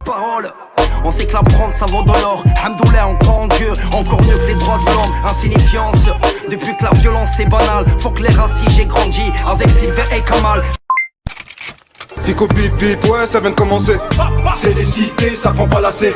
Parole. On sait que la prendre ça vaut de l'or. Hamdoullah, on croit en Dieu. Encore mieux que les droits de l'homme. Insignifiance. Depuis que la violence est banale, faut que les racistes, j'ai grandi avec Sylvain et Kamal. Fico bip bip, ouais ça vient de commencer. C'est les cités, ça prend pas la serre.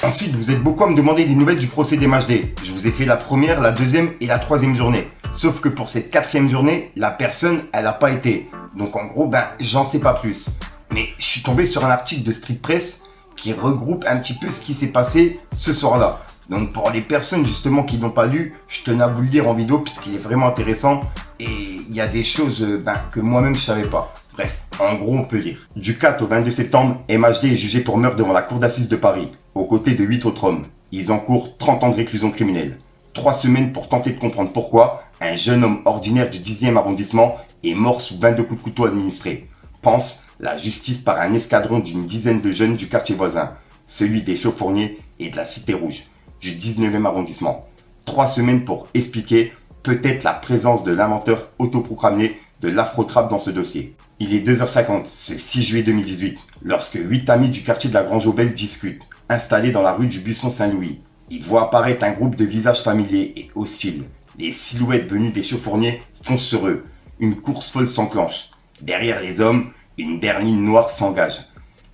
Ensuite, vous êtes beaucoup à me demander des nouvelles du procès des MHD. Je vous ai fait la première, la deuxième et la troisième journée. Sauf que pour cette quatrième journée, la personne, elle a pas été. Donc en gros, j'en sais pas plus. Mais je suis tombé sur un article de Street Press qui regroupe un petit peu ce qui s'est passé ce soir-là. Donc pour les personnes justement qui n'ont pas lu, je tenais à vous le lire en vidéo puisqu'il est vraiment intéressant. Et il y a des choses que moi-même je savais pas. Bref, en gros on peut lire. Du 4 au 22 septembre, MHD est jugé pour meurtre devant la cour d'assises de Paris, aux côtés de 8 autres hommes. Ils encourent 30 ans de réclusion criminelle. 3 semaines pour tenter de comprendre pourquoi un jeune homme ordinaire du 10e arrondissement est mort sous 22 coups de couteau administrés. Pense la justice par un escadron d'une dizaine de jeunes du quartier voisin, celui des Chaux-Fourniers et de la Cité Rouge, du 19e arrondissement. 3 semaines pour expliquer peut-être la présence de l'inventeur autoproclamé de l'afro-trap dans ce dossier. Il est 2h50, ce 6 juillet 2018, lorsque 8 amis du quartier de la Grange-aux-Belles discutent, installés dans la rue du Buisson Saint-Louis. Ils voient apparaître un groupe de visages familiers et hostiles. Les silhouettes venues des Chaux-Fourniers foncent sur eux. Une course folle s'enclenche. Derrière les hommes, une berline noire s'engage.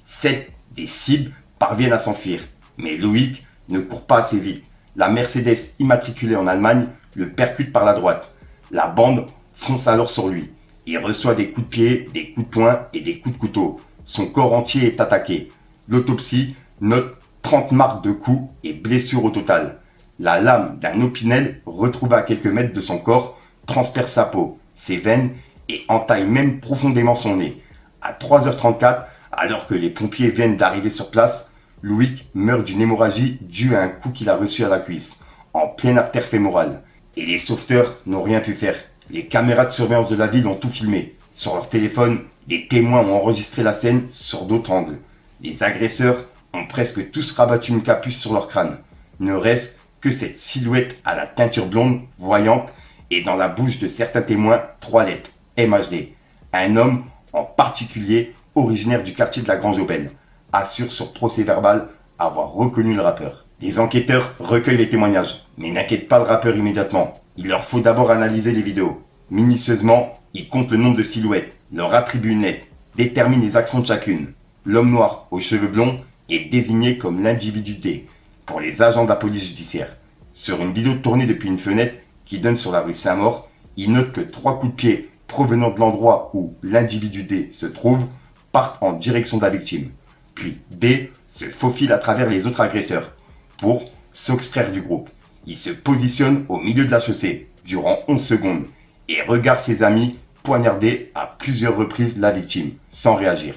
7 des cibles parviennent à s'enfuir. Mais Loïc ne court pas assez vite. La Mercedes immatriculée en Allemagne le percute par la droite. La bande fonce alors sur lui. Il reçoit des coups de pied, des coups de poing et des coups de couteau. Son corps entier est attaqué. L'autopsie note 30 marques de coups et blessures au total. La lame d'un opinel retrouvée à quelques mètres de son corps transperce sa peau, ses veines et entaille même profondément son nez. À 3h34, alors que les pompiers viennent d'arriver sur place, Loïc meurt d'une hémorragie due à un coup qu'il a reçu à la cuisse, en pleine artère fémorale. Et les sauveteurs n'ont rien pu faire. Les caméras de surveillance de la ville ont tout filmé. Sur leur téléphone, des témoins ont enregistré la scène sur d'autres angles. Les agresseurs ont presque tous rabattu une capuche sur leur crâne. Ne reste que cette silhouette à la teinture blonde, voyante, et dans la bouche de certains témoins, 3 lettres, MHD. Un homme, en particulier, originaire du quartier de la Grange-aux-Belles, assure sur procès verbal avoir reconnu le rappeur. Les enquêteurs recueillent les témoignages, mais n'inquiètent pas le rappeur immédiatement. Il leur faut d'abord analyser les vidéos. Minutieusement, ils comptent le nombre de silhouettes, leur attribuent une lettre, déterminent les actions de chacune. L'homme noir aux cheveux blonds est désigné comme l'individu D pour les agents de la police judiciaire. Sur une vidéo tournée depuis une fenêtre qui donne sur la rue Saint-Maur, il note que 3 coups de pied provenant de l'endroit où l'individu D se trouve partent en direction de la victime. Puis D se faufile à travers les autres agresseurs pour s'extraire du groupe. Il se positionne au milieu de la chaussée durant 11 secondes et regarde ses amis poignarder à plusieurs reprises la victime sans réagir.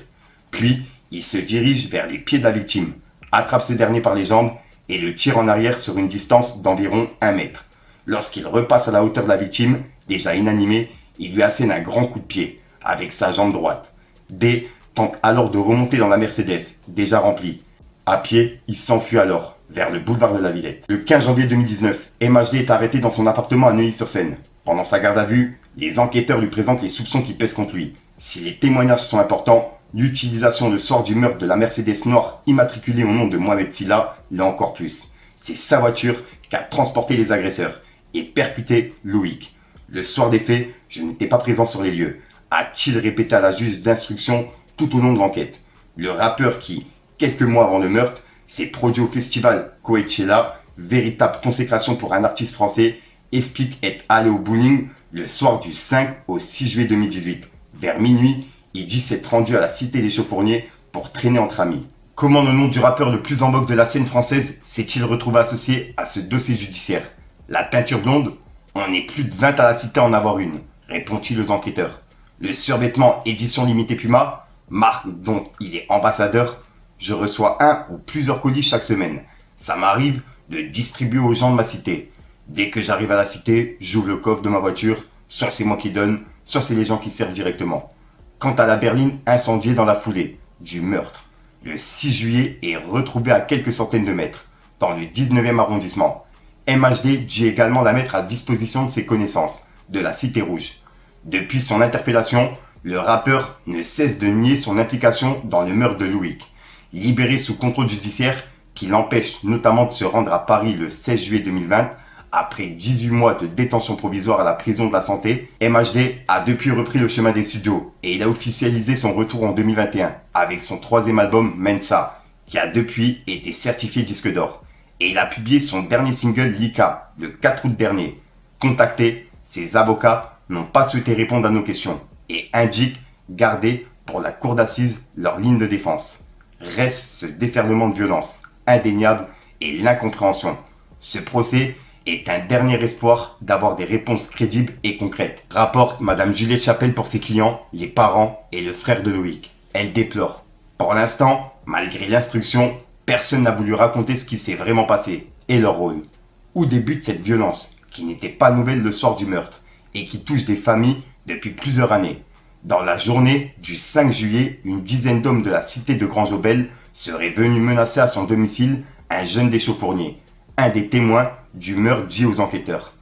Puis il se dirige vers les pieds de la victime, attrape ce dernier par les jambes et le tire en arrière sur une distance d'environ 1 mètre. Lorsqu'il repasse à la hauteur de la victime, déjà inanimée, il lui assène un grand coup de pied avec sa jambe droite. D tente alors de remonter dans la Mercedes, déjà remplie. À pied, il s'enfuit alors vers le boulevard de la Villette. Le 15 janvier 2019, MHD est arrêté dans son appartement à Neuilly-sur-Seine. Pendant sa garde à vue, les enquêteurs lui présentent les soupçons qui pèsent contre lui. Si les témoignages sont importants, l'utilisation le soir du meurtre de la Mercedes noire immatriculée au nom de Mohamed Silla l'est encore plus. C'est sa voiture qui a transporté les agresseurs et percuté Loïc. Le soir des faits, je n'étais pas présent sur les lieux, a-t-il répété à la juge d'instruction tout au long de l'enquête. Le rappeur qui, quelques mois avant le meurtre, s'est produit au festival Coachella, véritable consécration pour un artiste français, explique être allé au bowling le soir du 5 au 6 juillet 2018. Vers minuit, il dit s'être rendu à la cité des Chaux-Fourniers pour traîner entre amis. Comment le nom du rappeur le plus en vogue de la scène française s'est-il retrouvé associé à ce dossier judiciaire? La teinture blonde? On est plus de 20 à la cité à en avoir une, répond-il aux enquêteurs. Le survêtement édition limitée Puma, marque dont il est ambassadeur, je reçois un ou plusieurs colis chaque semaine. Ça m'arrive de distribuer aux gens de ma cité. Dès que j'arrive à la cité, j'ouvre le coffre de ma voiture, soit c'est moi qui donne, soit c'est les gens qui servent directement. Quant à la berline incendiée dans la foulée du meurtre, le 6 juillet est retrouvé à quelques centaines de mètres, dans le 19e arrondissement. MHD dit également la mettre à disposition de ses connaissances, de la Cité Rouge. Depuis son interpellation, Le rappeur ne cesse de nier son implication dans le meurtre de Loïc. Libéré sous contrôle judiciaire qui l'empêche notamment de se rendre à Paris le 16 juillet 2020, après 18 mois de détention provisoire à la prison de la Santé, MHD a depuis repris le chemin des studios et il a officialisé son retour en 2021 avec son troisième album Mensa, qui a depuis été certifié disque d'or. Et il a publié son dernier single Lika le 4 août dernier. Contacté, ses avocats n'ont pas souhaité répondre à nos questions et indiquent garder pour la cour d'assises leur ligne de défense. Reste ce déferlement de violence indéniable et l'incompréhension. Ce procès est un dernier espoir d'avoir des réponses crédibles et concrètes, rapporte Madame Juliette Chapelle pour ses clients, les parents et le frère de Loïc. Elle déplore. Pour l'instant, malgré l'instruction, personne n'a voulu raconter ce qui s'est vraiment passé et leur rôle. Où débute cette violence, qui n'était pas nouvelle le soir du meurtre et qui touche des familles depuis plusieurs années. Dans la journée du 5 juillet, une dizaine d'hommes de la cité de Grand-Jobel seraient venus menacer à son domicile un jeune des Chaufourniers, un des témoins du meurtre dit aux enquêteurs.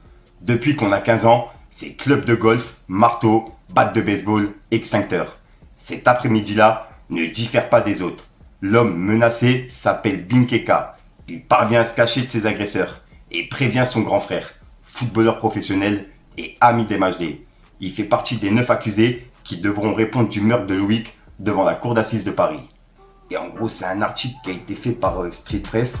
Depuis qu'on a 15 ans, c'est club de golf, marteau, batte de baseball, extincteur. Cet après-midi-là ne diffère pas des autres. L'homme menacé s'appelle Binkeka. Il parvient à se cacher de ses agresseurs et prévient son grand frère, footballeur professionnel et ami d'MHD. Il fait partie des 9 accusés qui devront répondre du meurtre de Loïc devant la cour d'assises de Paris. Et en gros, c'est un article qui a été fait par Street Press.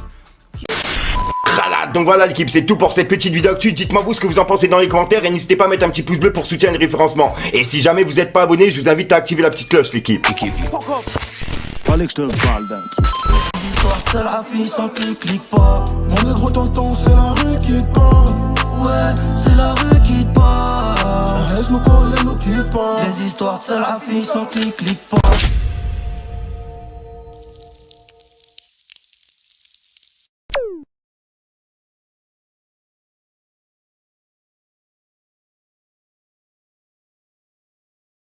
Voilà, donc voilà l'équipe, c'est tout pour cette petite vidéo actu. Dites-moi vous ce que vous en pensez dans les commentaires et n'hésitez pas à mettre un petit pouce bleu pour soutenir le référencement. Et si jamais vous n'êtes pas abonné, je vous invite à activer la petite cloche l'équipe. Fallait que je te parle d'un truc. L'histoire c'est la fini sans clic pas. Mon négro tonton c'est la rue qui te parle. Ouais, c'est la rue qui te parle. Laisse-moi coller, nous quitte pas. Les histoires c'est la fini sans clic pas.